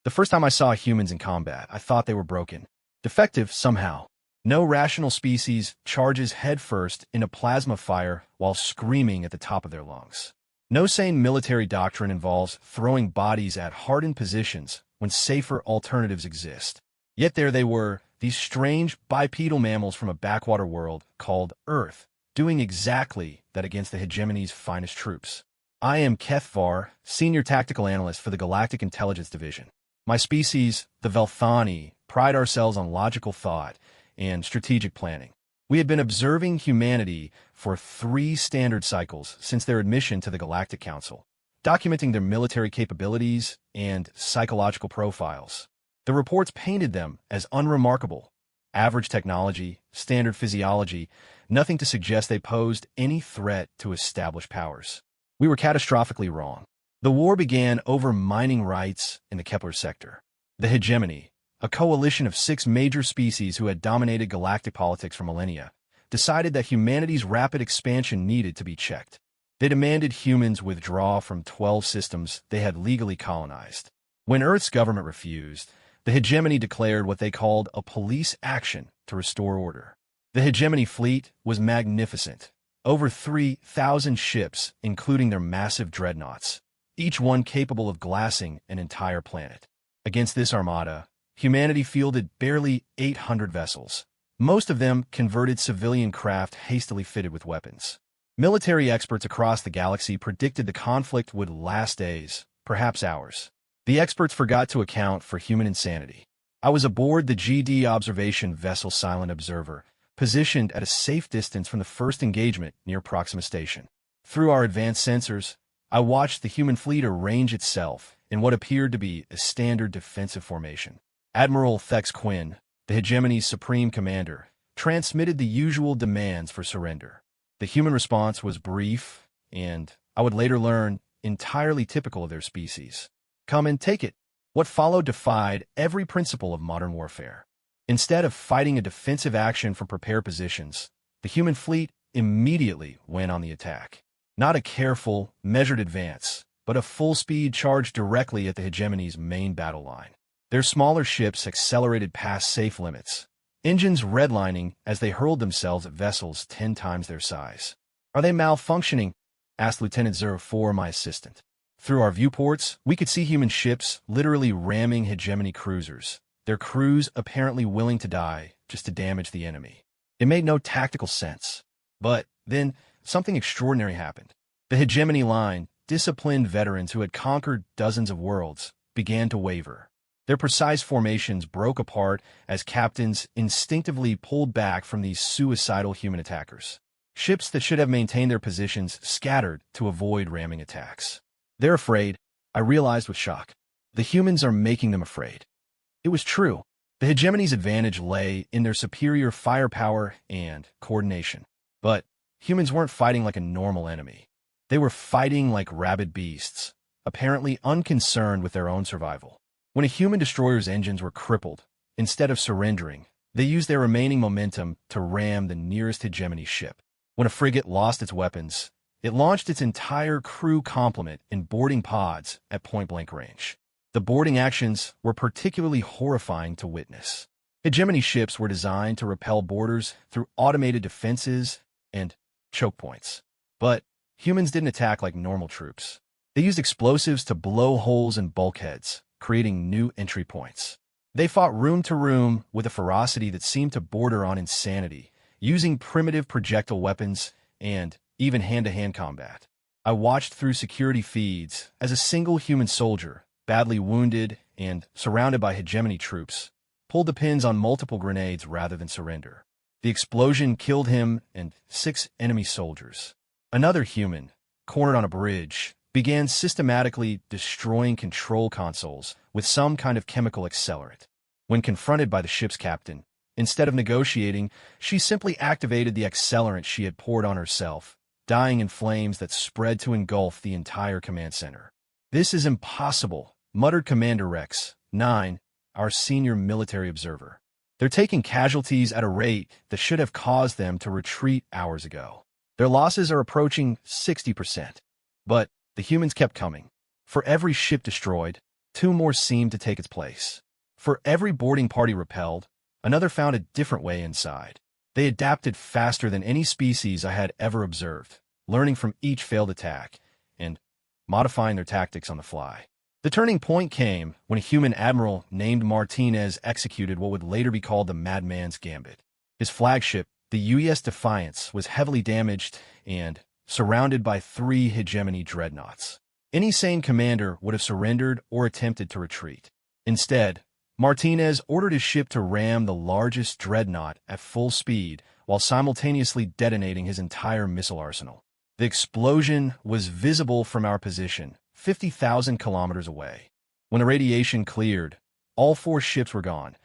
The first time I saw humans in combat, I thought they were broken. Defective somehow. No rational species charges headfirst in a plasma fire while screaming at the top of their lungs. No sane military doctrine involves throwing bodies at hardened positions when safer alternatives exist. Yet there they were, these strange bipedal mammals from a backwater world called Earth, doing exactly that against the hegemony's finest troops. I am Kethvar, Senior Tactical Analyst for the Galactic Intelligence Division. My species, the Velthani, pride ourselves on logical thought and strategic planning. We had been observing humanity for 3 standard cycles since their admission to the Galactic Council, documenting their military capabilities and psychological profiles. The reports painted them as unremarkable, average technology, standard physiology, nothing to suggest they posed any threat to established powers. We were catastrophically wrong. The war began over mining rights in the Kepler sector. The hegemony, a coalition of 6 major species who had dominated galactic politics for millennia, decided that humanity's rapid expansion needed to be checked. They demanded humans withdraw from 12 systems they had legally colonized. When Earth's government refused, the hegemony declared what they called a police action to restore order. The hegemony fleet was magnificent. Over 3,000 ships, including their massive dreadnoughts, each one capable of glassing an entire planet. Against this armada, humanity fielded barely 800 vessels, most of them converted civilian craft hastily fitted with weapons. Military experts across the galaxy predicted the conflict would last days, perhaps hours. The experts forgot to account for human insanity. I was aboard the GD observation vessel Silent Observer, positioned at a safe distance from the first engagement near Proxima Station. Through our advanced sensors, I watched the human fleet arrange itself in what appeared to be a standard defensive formation. Admiral Thex Quinn, the hegemony's supreme commander, transmitted the usual demands for surrender. The human response was brief and, I would later learn, entirely typical of their species. Come and take it. What followed defied every principle of modern warfare. Instead of fighting a defensive action from prepared positions, the human fleet immediately went on the attack. Not a careful, measured advance, but a full-speed charge directly at the hegemony's main battle line. Their smaller ships accelerated past safe limits, engines redlining as they hurled themselves at vessels 10 times their size. "Are they malfunctioning?" asked Lieutenant 04, my assistant. Through our viewports, we could see human ships literally ramming hegemony cruisers, their crews apparently willing to die just to damage the enemy. It made no tactical sense. But then, something extraordinary happened. The hegemony line, disciplined veterans who had conquered dozens of worlds, began to waver. Their precise formations broke apart as captains instinctively pulled back from these suicidal human attackers. Ships that should have maintained their positions scattered to avoid ramming attacks. "They're afraid," I realized with shock. The humans are making them afraid. It was true. The hegemony's advantage lay in their superior firepower and coordination. But humans weren't fighting like a normal enemy. They were fighting like rabid beasts, apparently unconcerned with their own survival. When a human destroyer's engines were crippled, instead of surrendering, they used their remaining momentum to ram the nearest hegemony ship. When a frigate lost its weapons, it launched its entire crew complement in boarding pods at point-blank range. The boarding actions were particularly horrifying to witness. Hegemony ships were designed to repel boarders through automated defenses and choke points. But humans didn't attack like normal troops. They used explosives to blow holes in bulkheads, creating new entry points. They fought room to room with a ferocity that seemed to border on insanity, using primitive projectile weapons and even hand-to-hand combat. I watched through security feeds as a single human soldier, badly wounded and surrounded by hegemony troops, pulled the pins on multiple grenades rather than surrender. The explosion killed him and 6 enemy soldiers. Another human, cornered on a bridge, began systematically destroying control consoles with some kind of chemical accelerant. When confronted by the ship's captain, instead of negotiating, she simply activated the accelerant she had poured on herself, dying in flames that spread to engulf the entire command center. "This is impossible," muttered Commander Rex 9, our senior military observer. "They're taking casualties at a rate that should have caused them to retreat hours ago. Their losses are approaching 60%. But the humans kept coming. For every ship destroyed, two more seemed to take its place. For every boarding party repelled, another found a different way inside. They adapted faster than any species I had ever observed, learning from each failed attack and modifying their tactics on the fly. The turning point came when a human admiral named Martinez executed what would later be called the Madman's Gambit. His flagship, the U.S. Defiance, was heavily damaged and surrounded by 3 hegemony dreadnoughts. Any sane commander would have surrendered or attempted to retreat. Instead, Martinez ordered his ship to ram the largest dreadnought at full speed while simultaneously detonating his entire missile arsenal. The explosion was visible from our position, 50,000 kilometers away. When the radiation cleared, all 4 ships were gone,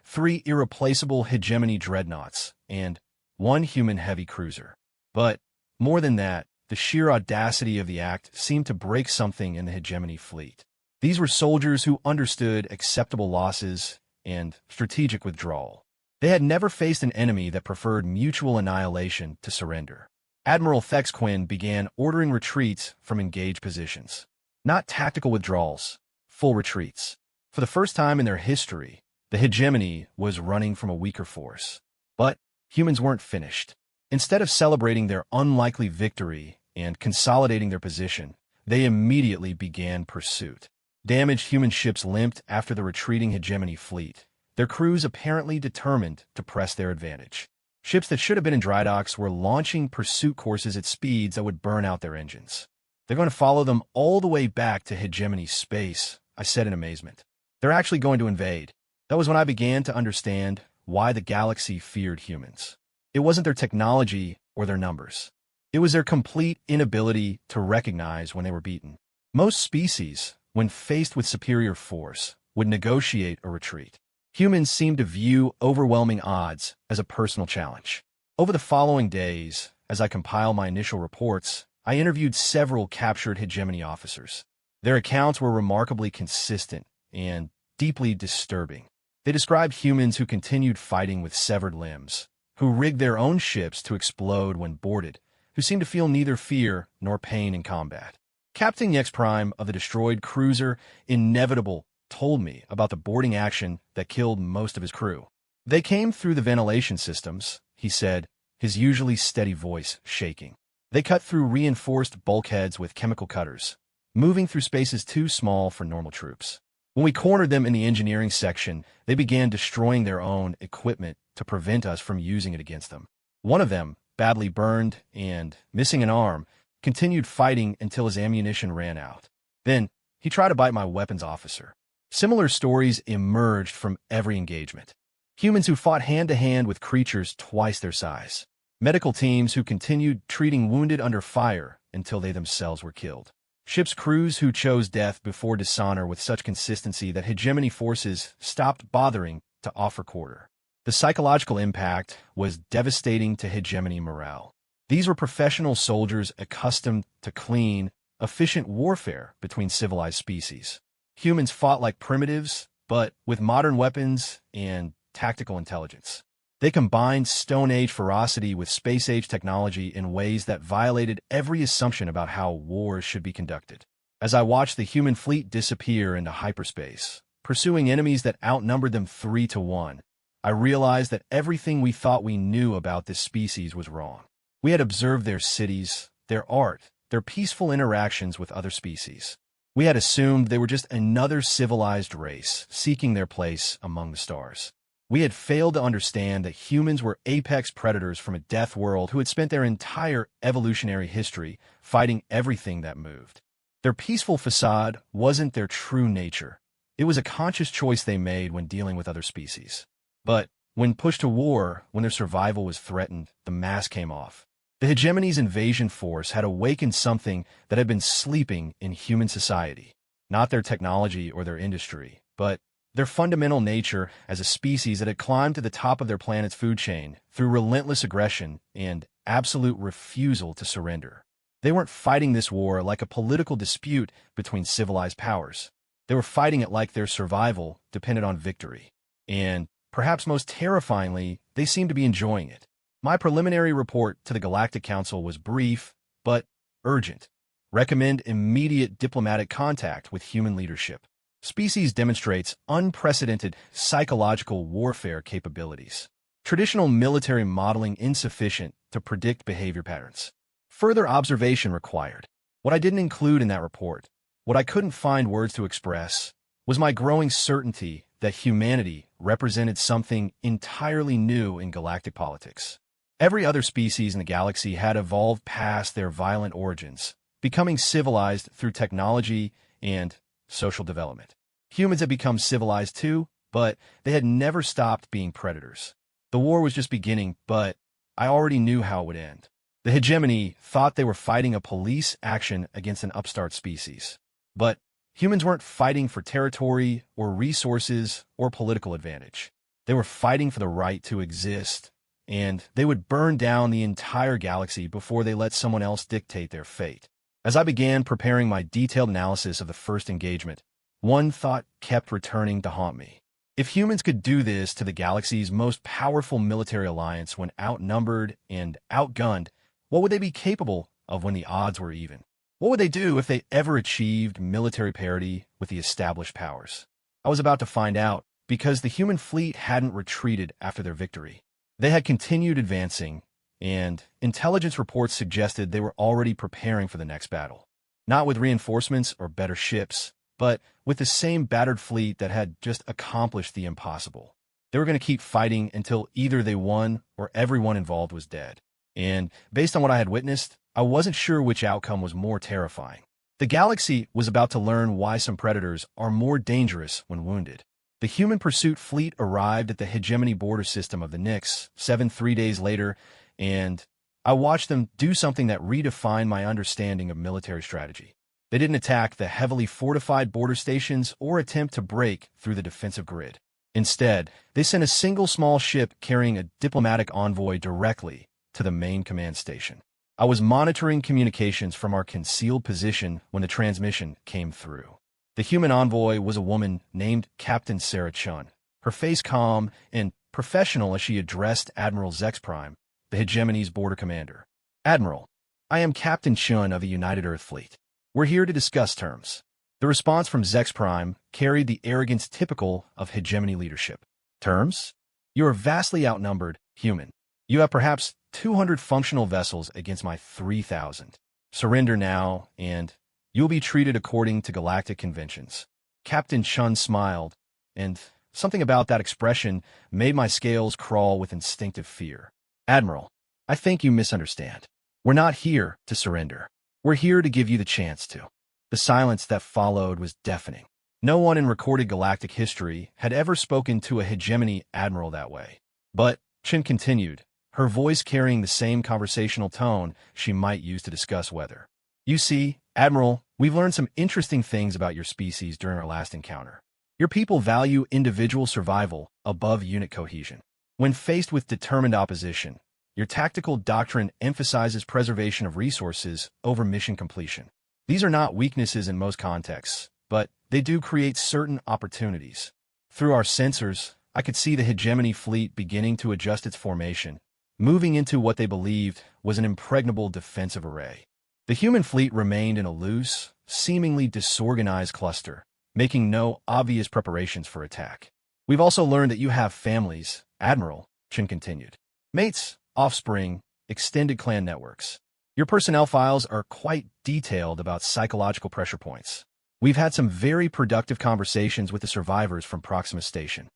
3 irreplaceable hegemony dreadnoughts, and 1 human heavy cruiser. But, more than that, the sheer audacity of the act seemed to break something in the hegemony fleet. These were soldiers who understood acceptable losses and strategic withdrawal. They had never faced an enemy that preferred mutual annihilation to surrender. Admiral Thexquin began ordering retreats from engaged positions. Not tactical withdrawals, full retreats. For the first time in their history, the hegemony was running from a weaker force. But humans weren't finished. Instead of celebrating their unlikely victory and consolidating their position, they immediately began pursuit. Damaged human ships limped after the retreating hegemony fleet, their crews apparently determined to press their advantage. Ships that should have been in dry docks were launching pursuit courses at speeds that would burn out their engines. They're going to follow them all the way back to hegemony space, I said in amazement. They're actually going to invade. That was when I began to understand why the galaxy feared humans. It wasn't their technology or their numbers. It was their complete inability to recognize when they were beaten. Most species, when faced with superior force, would negotiate a retreat. Humans seemed to view overwhelming odds as a personal challenge. Over the following days, as I compiled my initial reports, I interviewed several captured hegemony officers. Their accounts were remarkably consistent and deeply disturbing. They described humans who continued fighting with severed limbs, who rigged their own ships to explode when boarded, who seemed to feel neither fear nor pain in combat. Captain X Prime of the destroyed cruiser Inevitable told me about the boarding action that killed most of his crew. They came through the ventilation systems, he said, his usually steady voice shaking. They cut through reinforced bulkheads with chemical cutters, moving through spaces too small for normal troops. When we cornered them in the engineering section, they began destroying their own equipment to prevent us from using it against them. One of them, badly burned and missing an arm, continued fighting until his ammunition ran out. Then, he tried to bite my weapons officer. Similar stories emerged from every engagement. Humans who fought hand-to-hand with creatures twice their size. Medical teams who continued treating wounded under fire until they themselves were killed. Ship's crews who chose death before dishonor with such consistency that hegemony forces stopped bothering to offer quarter. The psychological impact was devastating to hegemony morale. These were professional soldiers accustomed to clean, efficient warfare between civilized species. Humans fought like primitives, but with modern weapons and tactical intelligence. They combined Stone Age ferocity with Space Age technology in ways that violated every assumption about how wars should be conducted. As I watched the human fleet disappear into hyperspace, pursuing enemies that outnumbered them 3-1, I realized that everything we thought we knew about this species was wrong. We had observed their cities, their art, their peaceful interactions with other species. We had assumed they were just another civilized race seeking their place among the stars. We had failed to understand that humans were apex predators from a death world who had spent their entire evolutionary history fighting everything that moved. Their peaceful facade wasn't their true nature. It was a conscious choice they made when dealing with other species. But when pushed to war, when their survival was threatened, the mask came off. The hegemony's invasion force had awakened something that had been sleeping in human society. Not their technology or their industry, but their fundamental nature as a species that had climbed to the top of their planet's food chain through relentless aggression and absolute refusal to surrender. They weren't fighting this war like a political dispute between civilized powers. They were fighting it like their survival depended on victory. And, perhaps most terrifyingly, they seemed to be enjoying it. My preliminary report to the Galactic Council was brief, but urgent. Recommend immediate diplomatic contact with human leadership. species demonstrates unprecedented psychological warfare capabilities. Traditional military modeling insufficient to predict behavior patterns. Further observation required. What I didn't include in that report, what I couldn't find words to express, was my growing certainty that humanity represented something entirely new in galactic politics. Every other species in the galaxy had evolved past their violent origins, becoming civilized through technology and social development. Humans had become civilized too, but they had never stopped being predators. The war was just beginning, but I already knew how it would end. The hegemony thought they were fighting a police action against an upstart species. But humans weren't fighting for territory or resources or political advantage. They were fighting for the right to exist, and they would burn down the entire galaxy before they let someone else dictate their fate. As I began preparing my detailed analysis of the first engagement, one thought kept returning to haunt me. If humans could do this to the galaxy's most powerful military alliance when outnumbered and outgunned, what would they be capable of when the odds were even? What would they do if they ever achieved military parity with the established powers? I was about to find out, because the human fleet hadn't retreated after their victory. They had continued advancing, and intelligence reports suggested they were already preparing for the next battle. Not with reinforcements or better ships, but with the same battered fleet that had just accomplished the impossible. They were going to keep fighting until either they won or everyone involved was dead. And based on what I had witnessed, I wasn't sure which outcome was more terrifying. The galaxy was about to learn why some predators are more dangerous when wounded. The human pursuit fleet arrived at the hegemony border system of the Nix 3 days later, and I watched them do something that redefined my understanding of military strategy. They didn't attack the heavily fortified border stations or attempt to break through the defensive grid. Instead, they sent a single small ship carrying a diplomatic envoy directly to the main command station. I was monitoring communications from our concealed position when the transmission came through. The human envoy was a woman named Captain Sarah Chun, her face calm and professional as she addressed Admiral Zex Prime, the hegemony's border commander. "Admiral, I am Captain Chun of the United Earth Fleet. We're here to discuss terms." The response from Zex Prime carried the arrogance typical of hegemony leadership. "Terms? You are vastly outnumbered, human. You have perhaps 200 functional vessels against my 3,000. Surrender now, and you'll be treated according to galactic conventions." Captain Chun smiled, and something about that expression made my scales crawl with instinctive fear. "Admiral, I think you misunderstand. We're not here to surrender. We're here to give you the chance to." The silence that followed was deafening. No one in recorded galactic history had ever spoken to a hegemony admiral that way. But Chin continued, her voice carrying the same conversational tone she might use to discuss weather. "You see, Admiral, we've learned some interesting things about your species during our last encounter. Your people value individual survival above unit cohesion. When faced with determined opposition, your tactical doctrine emphasizes preservation of resources over mission completion. These are not weaknesses in most contexts, but they do create certain opportunities. Through our sensors, I could see the hegemony fleet beginning to adjust its formation, moving into what they believed was an impregnable defensive array. The human fleet remained in a loose, seemingly disorganized cluster, making no obvious preparations for attack. "We've also learned that you have families, Admiral," Chin continued. "Mates, offspring, extended clan networks. Your personnel files are quite detailed about psychological pressure points. We've had some very productive conversations with the survivors from Proxima Station."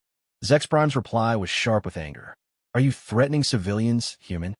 Zex Prime's reply was sharp with anger. "Are you threatening civilians, human?"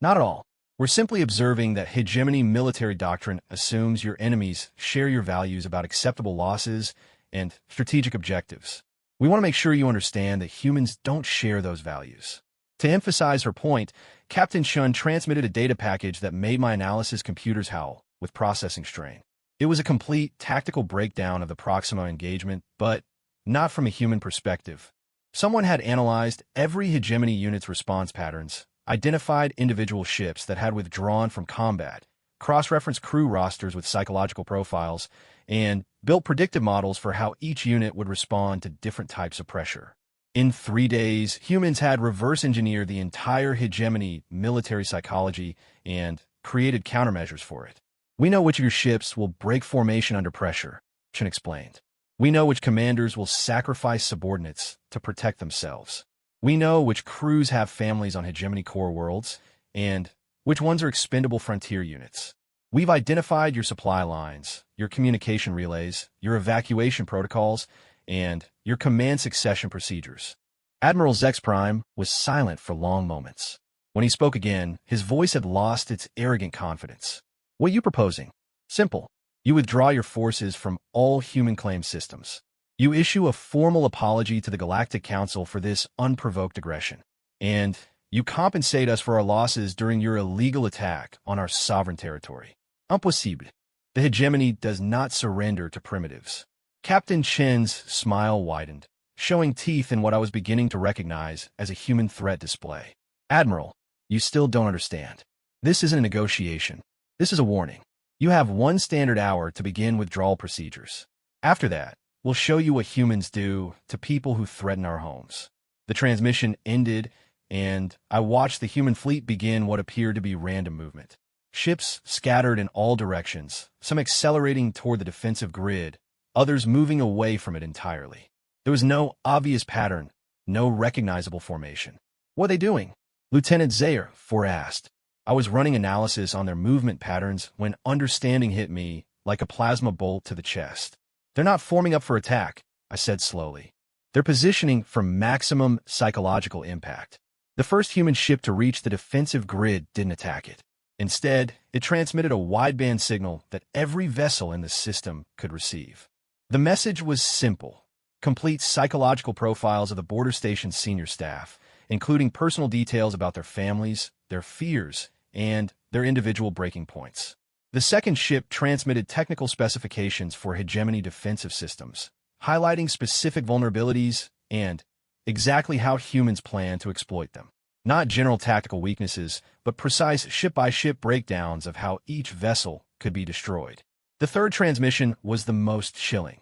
"Not at all. We're simply observing that hegemony military doctrine assumes your enemies share your values about acceptable losses and strategic objectives. We want to make sure you understand that humans don't share those values." To emphasize her point, Captain Chun transmitted a data package that made my analysis computers howl with processing strain. It was a complete tactical breakdown of the Proxima engagement, but not from a human perspective. Someone had analyzed every hegemony unit's response patterns, identified individual ships that had withdrawn from combat, cross-referenced crew rosters with psychological profiles, and built predictive models for how each unit would respond to different types of pressure. In 3 days, humans had reverse-engineered the entire hegemony military psychology and created countermeasures for it. "We know which of your ships will break formation under pressure," Chen explained. We know which commanders will sacrifice subordinates to protect themselves. We know which crews have families on hegemony core worlds, and which ones are expendable frontier units. We've identified your supply lines, your communication relays, your evacuation protocols, and your command succession procedures. Admiral Zex Prime was silent for long moments. When he spoke again, his voice had lost its arrogant confidence. What are you proposing? Simple. You withdraw your forces from all human claim systems. You issue a formal apology to the Galactic Council for this unprovoked aggression. And you compensate us for our losses during your illegal attack on our sovereign territory. Impossible. The hegemony does not surrender to primitives. Captain Chen's smile widened, showing teeth in what I was beginning to recognize as a human threat display. Admiral, you still don't understand. This isn't a negotiation. This is a warning. You have 1 standard hour to begin withdrawal procedures. After that, we'll show you what humans do to people who threaten our homes. The transmission ended, and I watched the human fleet begin what appeared to be random movement. Ships scattered in all directions, some accelerating toward the defensive grid, others moving away from it entirely. There was no obvious pattern, no recognizable formation. What are they doing? Lieutenant Zaire asked. I was running analysis on their movement patterns when understanding hit me like a plasma bolt to the chest. They're not forming up for attack, I said slowly. They're positioning for maximum psychological impact. The first human ship to reach the defensive grid didn't attack it. Instead, it transmitted a wideband signal that every vessel in the system could receive. The message was simple: complete psychological profiles of the border station's senior staff, including personal details about their families, their fears, and their individual breaking points. The second ship transmitted technical specifications for hegemony defensive systems, highlighting specific vulnerabilities and exactly how humans plan to exploit them. Not general tactical weaknesses, but precise ship-by-ship breakdowns of how each vessel could be destroyed. The third transmission was the most chilling.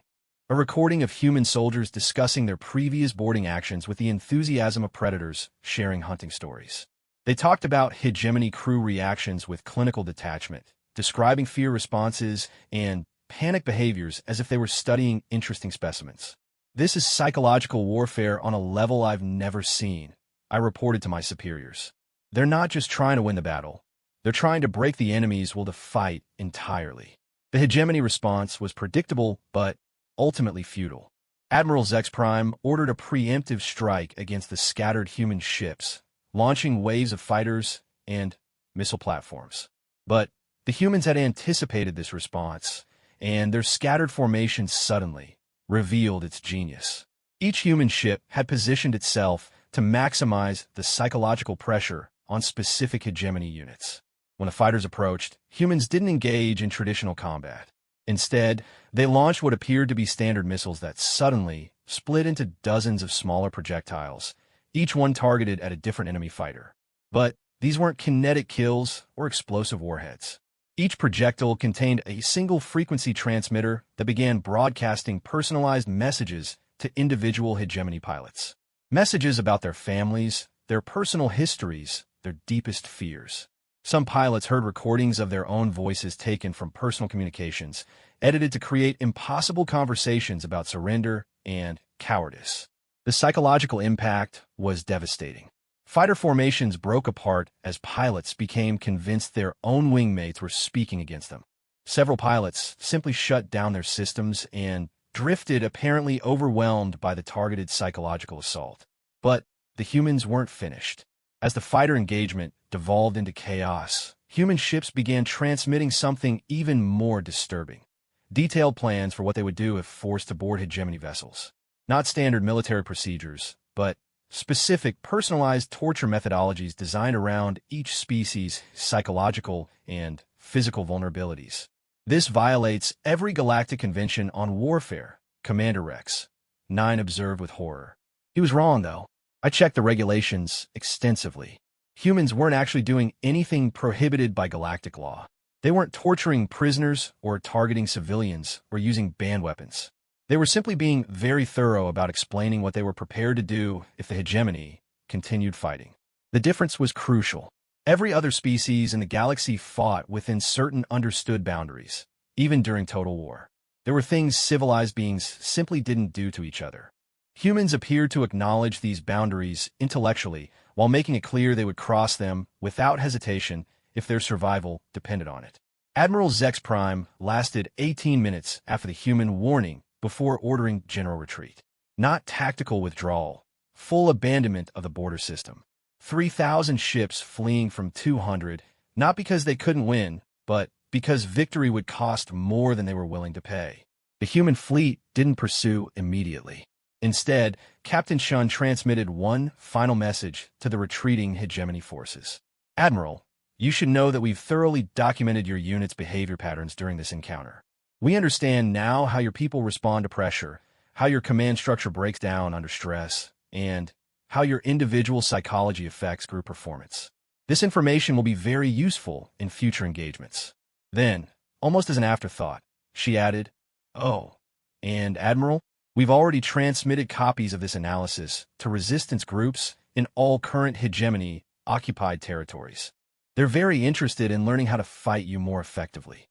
A recording of human soldiers discussing their previous boarding actions with the enthusiasm of predators sharing hunting stories. They talked about hegemony crew reactions with clinical detachment, describing fear responses and panic behaviors as if they were studying interesting specimens. This is psychological warfare on a level I've never seen, I reported to my superiors. They're not just trying to win the battle. They're trying to break the enemies will to fight entirely. The hegemony response was predictable, but ultimately futile. Admiral Zex Prime ordered a preemptive strike against the scattered human ships, launching waves of fighters and missile platforms. But the humans had anticipated this response, and their scattered formation suddenly revealed its genius. Each human ship had positioned itself to maximize the psychological pressure on specific hegemony units. When the fighters approached, humans didn't engage in traditional combat. Instead, they launched what appeared to be standard missiles that suddenly split into dozens of smaller projectiles, each one targeted at a different enemy fighter. But these weren't kinetic kills or explosive warheads. Each projectile contained a single frequency transmitter that began broadcasting personalized messages to individual hegemony pilots. Messages about their families, their personal histories, their deepest fears. Some pilots heard recordings of their own voices taken from personal communications, edited to create impossible conversations about surrender and cowardice. The psychological impact was devastating. Fighter formations broke apart as pilots became convinced their own wingmates were speaking against them. Several pilots simply shut down their systems and drifted, apparently overwhelmed by the targeted psychological assault. But the humans weren't finished. As the fighter engagement devolved into chaos, human ships began transmitting something even more disturbing: detailed plans for what they would do if forced to board hegemony vessels. Not standard military procedures, but specific, personalized torture methodologies designed around each species' psychological and physical vulnerabilities. This violates every galactic convention on warfare, Commander Rex 9 observed with horror. He was wrong, though. I checked the regulations extensively. Humans weren't actually doing anything prohibited by galactic law. They weren't torturing prisoners or targeting civilians or using banned weapons. They were simply being very thorough about explaining what they were prepared to do if the hegemony continued fighting. The difference was crucial. Every other species in the galaxy fought within certain understood boundaries, even during total war. There were things civilized beings simply didn't do to each other. Humans appeared to acknowledge these boundaries intellectually, while making it clear they would cross them without hesitation if their survival depended on it. Admiral Zex Prime lasted 18 minutes after the human warning before ordering general retreat. Not tactical withdrawal, full abandonment of the border system. 3,000 ships fleeing from 200, not because they couldn't win, but because victory would cost more than they were willing to pay. The human fleet didn't pursue immediately. Instead, Captain Shun transmitted one final message to the retreating hegemony forces. Admiral, you should know that we've thoroughly documented your unit's behavior patterns during this encounter. We understand now how your people respond to pressure, how your command structure breaks down under stress, and how your individual psychology affects group performance. This information will be very useful in future engagements. Then, almost as an afterthought, she added, "Oh, and Admiral, we've already transmitted copies of this analysis to resistance groups in all current hegemony-occupied territories. They're very interested in learning how to fight you more effectively."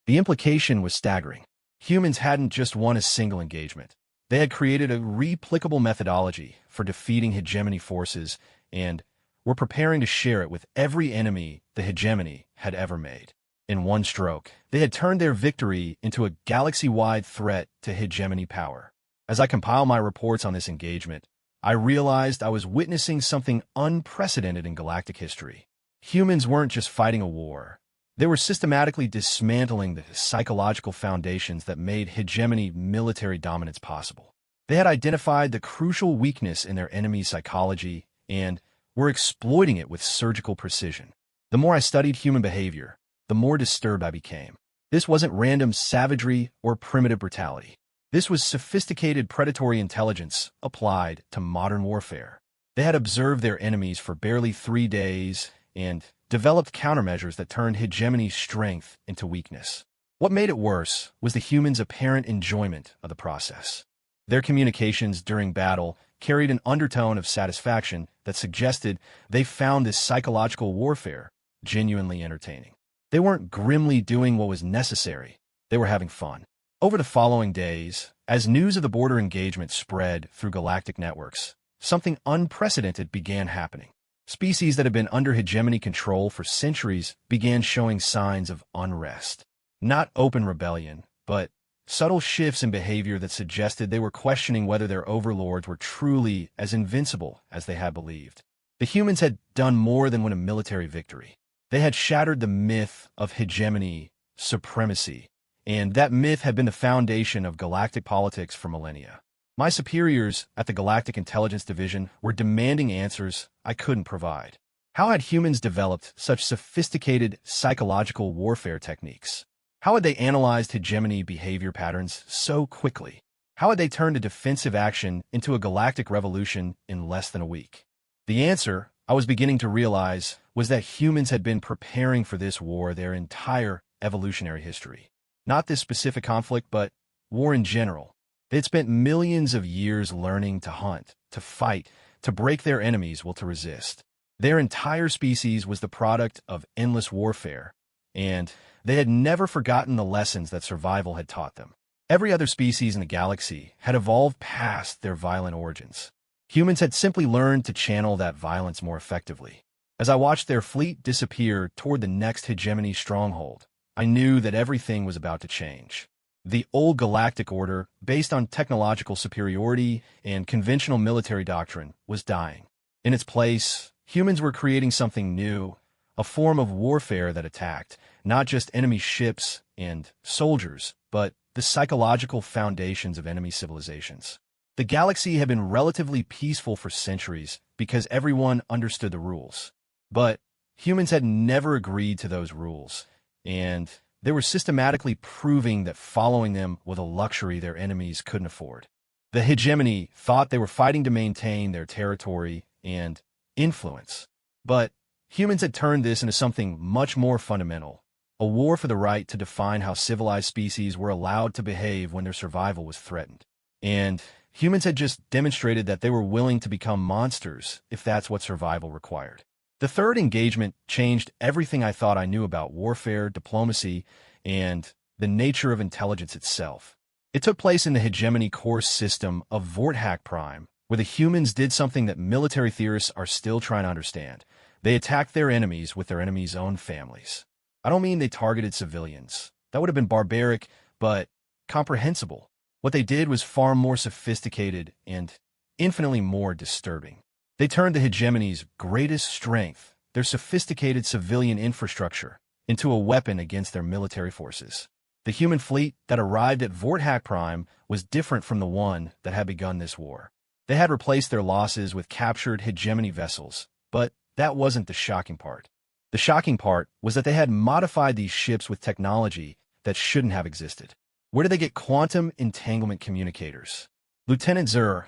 The implication was staggering. Humans hadn't just won a single engagement. They had created a replicable methodology for defeating hegemony forces and were preparing to share it with every enemy the hegemony had ever made. In one stroke, they had turned their victory into a galaxy-wide threat to hegemony power. As I compile my reports on this engagement, I realized I was witnessing something unprecedented in galactic history. Humans weren't just fighting a war. They were systematically dismantling the psychological foundations that made hegemony military dominance possible. They had identified the crucial weakness in their enemy's psychology and were exploiting it with surgical precision. The more I studied human behavior, the more disturbed I became. This wasn't random savagery or primitive brutality. This was sophisticated predatory intelligence applied to modern warfare. They had observed their enemies for barely 3 days and developed countermeasures that turned hegemony's strength into weakness. What made it worse was the humans' apparent enjoyment of the process. Their communications during battle carried an undertone of satisfaction that suggested they found this psychological warfare genuinely entertaining. They weren't grimly doing what was necessary. They were having fun. Over the following days, as news of the border engagement spread through galactic networks, something unprecedented began happening. Species that had been under hegemony control for centuries began showing signs of unrest. Not open rebellion, but subtle shifts in behavior that suggested they were questioning whether their overlords were truly as invincible as they had believed. The humans had done more than win a military victory. They had shattered the myth of hegemony, supremacy, and that myth had been the foundation of galactic politics for millennia. My superiors at the Galactic Intelligence Division were demanding answers I couldn't provide. How had humans developed such sophisticated psychological warfare techniques? How had they analyzed hegemony behavior patterns so quickly? How had they turned a defensive action into a galactic revolution in less than a week? The answer, I was beginning to realize, was that humans had been preparing for this war their entire evolutionary history. Not this specific conflict, but war in general. They had spent millions of years learning to hunt, to fight, to break their enemies, to resist. Their entire species was the product of endless warfare, and they had never forgotten the lessons that survival had taught them. Every other species in the galaxy had evolved past their violent origins. Humans had simply learned to channel that violence more effectively. As I watched their fleet disappear toward the next hegemony stronghold, I knew that everything was about to change. The old galactic order, based on technological superiority and conventional military doctrine, was dying. In its place, humans were creating something new, a form of warfare that attacked not just enemy ships and soldiers, but the psychological foundations of enemy civilizations. The galaxy had been relatively peaceful for centuries because everyone understood the rules. But humans had never agreed to those rules, and they were systematically proving that following them was a luxury their enemies couldn't afford. The hegemony thought they were fighting to maintain their territory and influence. But humans had turned this into something much more fundamental, a war for the right to define how civilized species were allowed to behave when their survival was threatened. And humans had just demonstrated that they were willing to become monsters if that's what survival required. The third engagement changed everything I thought I knew about warfare, diplomacy, and the nature of intelligence itself. It took place in the hegemony core system of Vorthak Prime, where the humans did something that military theorists are still trying to understand. They attacked their enemies with their enemies' own families. I don't mean they targeted civilians. That would have been barbaric, but comprehensible. What they did was far more sophisticated and infinitely more disturbing. They turned the hegemony's greatest strength, their sophisticated civilian infrastructure, into a weapon against their military forces. The human fleet that arrived at Vorthak Prime was different from the one that had begun this war. They had replaced their losses with captured hegemony vessels, but that wasn't the shocking part. The shocking part was that they had modified these ships with technology that shouldn't have existed. Where did they get quantum entanglement communicators? Lieutenant Zur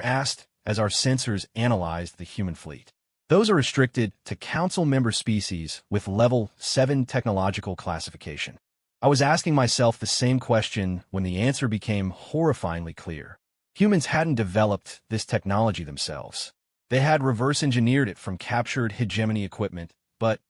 asked as our sensors analyzed the human fleet. Those are restricted to Council member species with Level 7 technological classification. I was asking myself the same question when the answer became horrifyingly clear. Humans hadn't developed this technology themselves. They had reverse-engineered it from captured hegemony equipment, but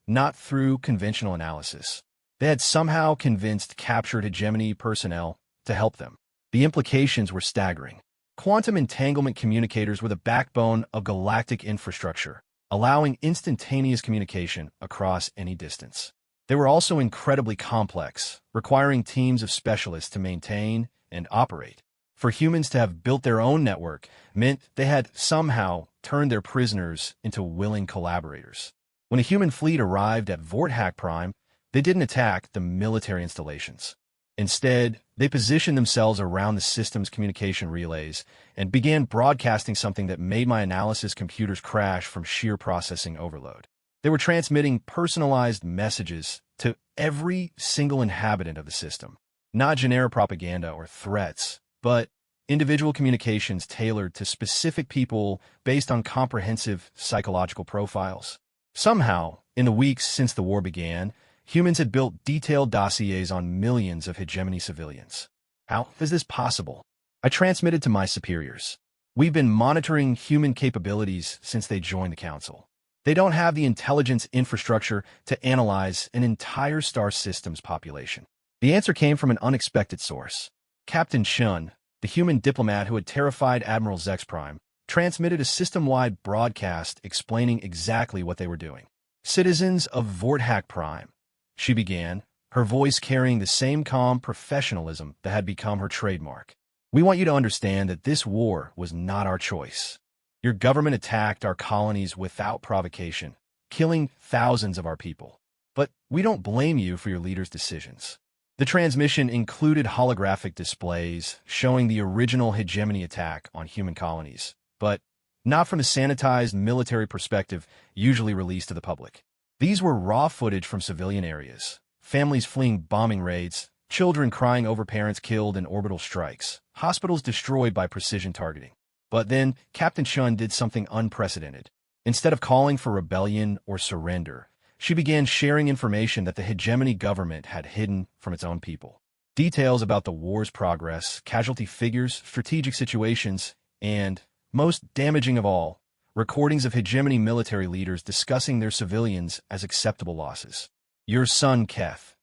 not through conventional analysis. They had somehow convinced captured hegemony personnel to help them. The implications were staggering. Quantum entanglement communicators were the backbone of galactic infrastructure, allowing instantaneous communication across any distance. They were also incredibly complex, requiring teams of specialists to maintain and operate. For humans to have built their own network meant they had somehow turned their prisoners into willing collaborators. When a human fleet arrived at Vorthak Prime, they didn't attack the military installations. Instead, they positioned themselves around the system's communication relays and began broadcasting something that made my analysis computers crash from sheer processing overload. They were transmitting personalized messages to every single inhabitant of the system, not generic propaganda or threats, but individual communications tailored to specific people based on comprehensive psychological profiles. Somehow, in the weeks since the war began, humans had built detailed dossiers on millions of hegemony civilians. How is this possible? I transmitted to my superiors. We've been monitoring human capabilities since they joined the Council. They don't have the intelligence infrastructure to analyze an entire star system's population. The answer came from an unexpected source. Captain Chun, the human diplomat who had terrified Admiral Zex Prime, transmitted a system-wide broadcast explaining exactly what they were doing. Citizens of Vorthak Prime, she began, her voice carrying the same calm professionalism that had become her trademark. We want you to understand that this war was not our choice. Your government attacked our colonies without provocation, killing thousands of our people. But we don't blame you for your leader's decisions. The transmission included holographic displays showing the original hegemony attack on human colonies, but not from a sanitized military perspective usually released to the public. These were raw footage from civilian areas, families fleeing bombing raids, children crying over parents killed in orbital strikes, hospitals destroyed by precision targeting. But then, Captain Chun did something unprecedented. Instead of calling for rebellion or surrender, she began sharing information that the hegemony government had hidden from its own people. Details about the war's progress, casualty figures, strategic situations, and, most damaging of all, recordings of hegemony military leaders discussing their civilians as acceptable losses. Your son, Keth,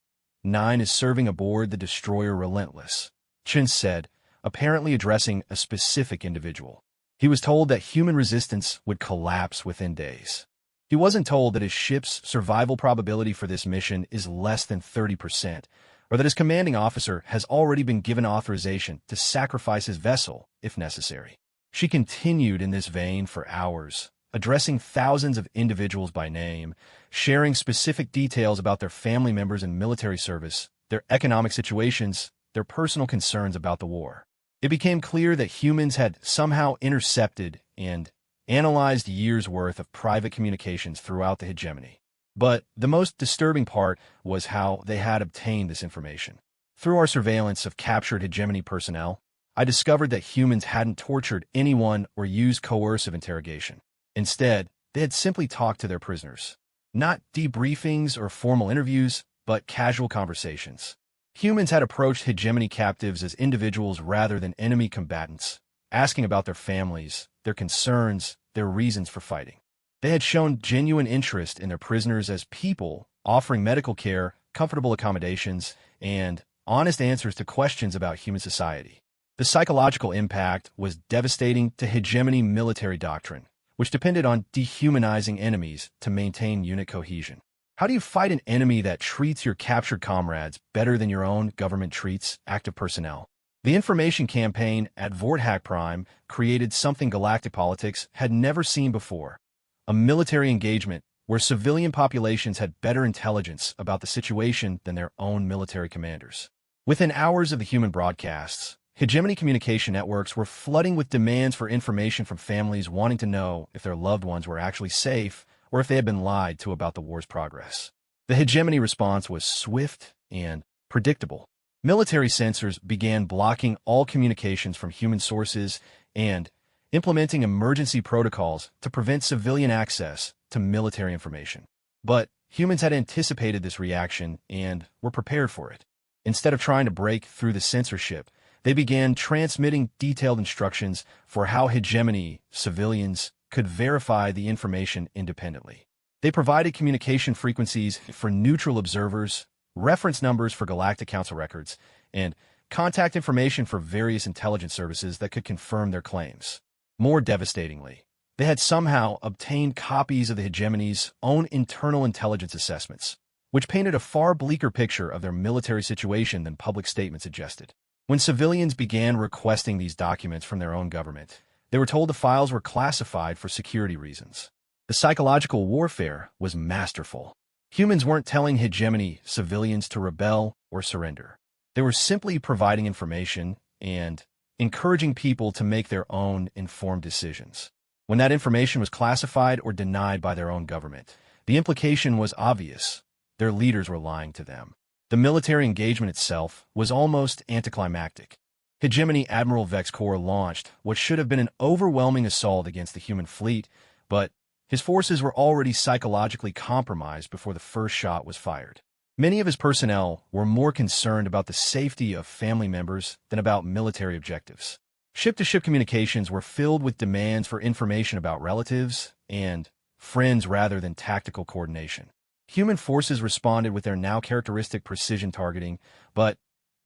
9, is serving aboard the destroyer Relentless, Chun said, apparently addressing a specific individual. He was told that human resistance would collapse within days. He wasn't told that his ship's survival probability for this mission is less than 30%, or that his commanding officer has already been given authorization to sacrifice his vessel if necessary. She continued in this vein for hours, addressing thousands of individuals by name, sharing specific details about their family members in military service, their economic situations, their personal concerns about the war. It became clear that humans had somehow intercepted and analyzed years' worth of private communications throughout the hegemony. But the most disturbing part was how they had obtained this information. Through our surveillance of captured hegemony personnel, I discovered that humans hadn't tortured anyone or used coercive interrogation. Instead, they had simply talked to their prisoners. Not debriefings or formal interviews, but casual conversations. Humans had approached hegemony captives as individuals rather than enemy combatants, asking about their families, their concerns, their reasons for fighting. They had shown genuine interest in their prisoners as people, offering medical care, comfortable accommodations, and honest answers to questions about human society. The psychological impact was devastating to hegemony military doctrine, which depended on dehumanizing enemies to maintain unit cohesion. How do you fight an enemy that treats your captured comrades better than your own government treats active personnel? The information campaign at Vorthack Prime created something galactic politics had never seen before: a military engagement where civilian populations had better intelligence about the situation than their own military commanders. Within hours of the human broadcasts, hegemony communication networks were flooding with demands for information from families wanting to know if their loved ones were actually safe or if they had been lied to about the war's progress. The hegemony response was swift and predictable. Military censors began blocking all communications from human sources and implementing emergency protocols to prevent civilian access to military information. But humans had anticipated this reaction and were prepared for it. Instead of trying to break through the censorship, they began transmitting detailed instructions for how hegemony civilians could verify the information independently. They provided communication frequencies for neutral observers, reference numbers for Galactic Council records, and contact information for various intelligence services that could confirm their claims. More devastatingly, they had somehow obtained copies of the hegemony's own internal intelligence assessments, which painted a far bleaker picture of their military situation than public statements suggested. When civilians began requesting these documents from their own government, they were told the files were classified for security reasons. The psychological warfare was masterful. Humans weren't telling hegemony civilians to rebel or surrender. They were simply providing information and encouraging people to make their own informed decisions. When that information was classified or denied by their own government, the implication was obvious: their leaders were lying to them. The military engagement itself was almost anticlimactic. Hegemony Admiral Vex Corps launched what should have been an overwhelming assault against the human fleet, but his forces were already psychologically compromised before the first shot was fired. Many of his personnel were more concerned about the safety of family members than about military objectives. Ship-to-ship communications were filled with demands for information about relatives and friends rather than tactical coordination. Human forces responded with their now characteristic precision targeting, but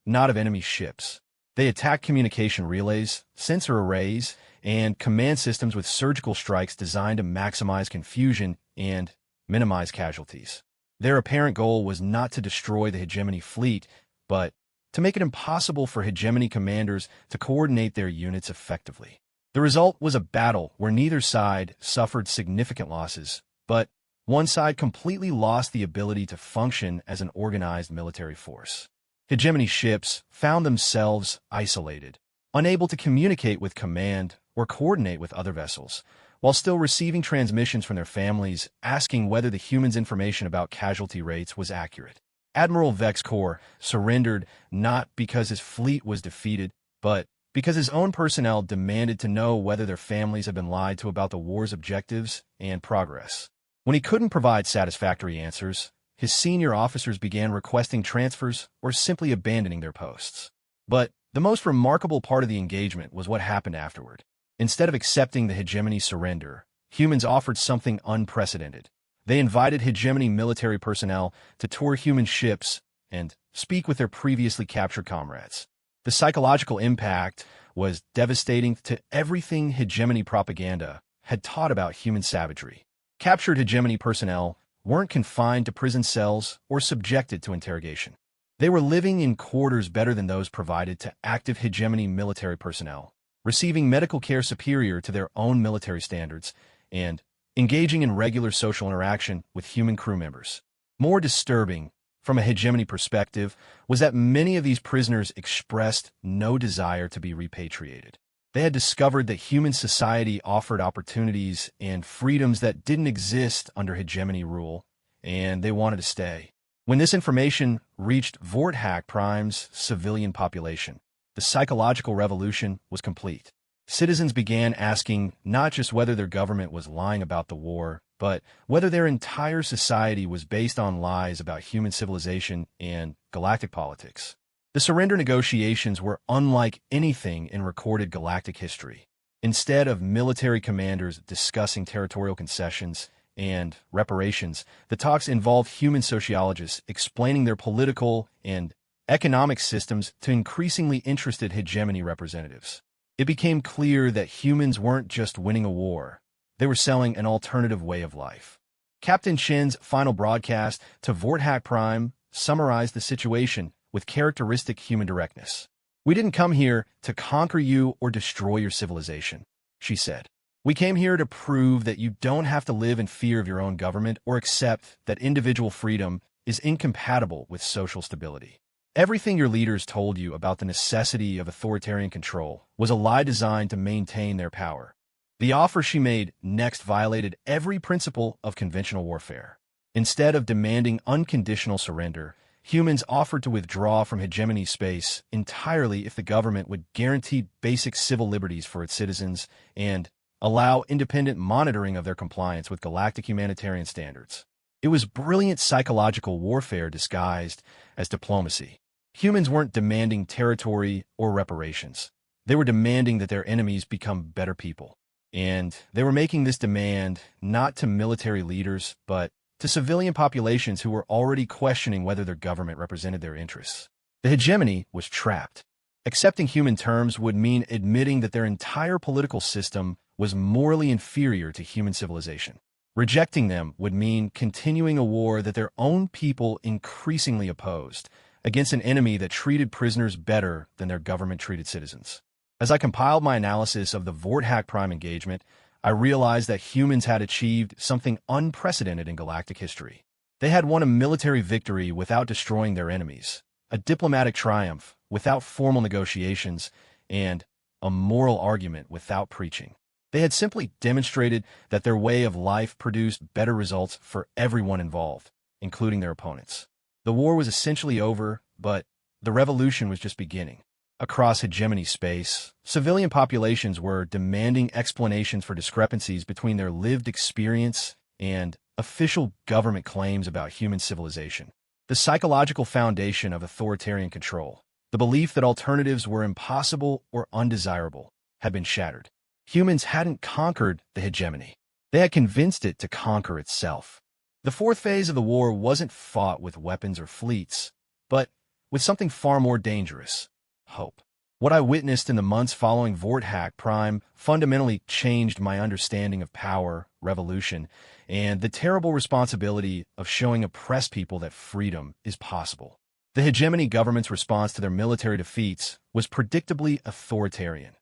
not of enemy ships. They attacked communication relays, sensor arrays, and command systems with surgical strikes designed to maximize confusion and minimize casualties. Their apparent goal was not to destroy the hegemony fleet, but to make it impossible for hegemony commanders to coordinate their units effectively. The result was a battle where neither side suffered significant losses, but one side completely lost the ability to function as an organized military force. Hegemony ships found themselves isolated, unable to communicate with command or coordinate with other vessels, while still receiving transmissions from their families asking whether the humans' information about casualty rates was accurate. Admiral Vex Corps surrendered not because his fleet was defeated, but because his own personnel demanded to know whether their families had been lied to about the war's objectives and progress. When he couldn't provide satisfactory answers, his senior officers began requesting transfers or simply abandoning their posts. But the most remarkable part of the engagement was what happened afterward. Instead of accepting the hegemony surrender, humans offered something unprecedented. They invited hegemony military personnel to tour human ships and speak with their previously captured comrades. The psychological impact was devastating to everything hegemony propaganda had taught about human savagery. Captured hegemony personnel weren't confined to prison cells or subjected to interrogation. They were living in quarters better than those provided to active hegemony military personnel, receiving medical care superior to their own military standards, and engaging in regular social interaction with human crew members. More disturbing, from a hegemony perspective, was that many of these prisoners expressed no desire to be repatriated. They had discovered that human society offered opportunities and freedoms that didn't exist under hegemony rule, and they wanted to stay. When this information reached Vorthack Prime's civilian population, the psychological revolution was complete. Citizens began asking not just whether their government was lying about the war, but whether their entire society was based on lies about human civilization and galactic politics. The surrender negotiations were unlike anything in recorded galactic history. Instead of military commanders discussing territorial concessions and reparations, the talks involved human sociologists explaining their political and economic systems to increasingly interested hegemony representatives. It became clear that humans weren't just winning a war, they were selling an alternative way of life. Captain Shin's final broadcast to Vorthak Prime summarized the situation with characteristic human directness. "We didn't come here to conquer you or destroy your civilization," she said. "We came here to prove that you don't have to live in fear of your own government or accept that individual freedom is incompatible with social stability. Everything your leaders told you about the necessity of authoritarian control was a lie designed to maintain their power." The offer she made next violated every principle of conventional warfare. Instead of demanding unconditional surrender, humans offered to withdraw from hegemony space entirely if the government would guarantee basic civil liberties for its citizens and allow independent monitoring of their compliance with galactic humanitarian standards. It was brilliant psychological warfare disguised as diplomacy. Humans weren't demanding territory or reparations. They were demanding that their enemies become better people. And they were making this demand not to military leaders, but to civilian populations who were already questioning whether their government represented their interests. The hegemony was trapped. Accepting human terms would mean admitting that their entire political system was morally inferior to human civilization. Rejecting them would mean continuing a war that their own people increasingly opposed, against an enemy that treated prisoners better than their government treated citizens. As I compiled my analysis of the Vorthak Prime engagement, I realized that humans had achieved something unprecedented in galactic history. They had won a military victory without destroying their enemies, a diplomatic triumph without formal negotiations, and a moral argument without preaching. They had simply demonstrated that their way of life produced better results for everyone involved, including their opponents. The war was essentially over, but the revolution was just beginning. Across hegemony space, civilian populations were demanding explanations for discrepancies between their lived experience and official government claims about human civilization. The psychological foundation of authoritarian control, the belief that alternatives were impossible or undesirable, had been shattered. Humans hadn't conquered the hegemony. They had convinced it to conquer itself. The fourth phase of the war wasn't fought with weapons or fleets, but with something far more dangerous: hope. What I witnessed in the months following Vorthak Prime fundamentally changed my understanding of power, revolution, and the terrible responsibility of showing oppressed people that freedom is possible. The hegemony government's response to their military defeats was predictably authoritarian.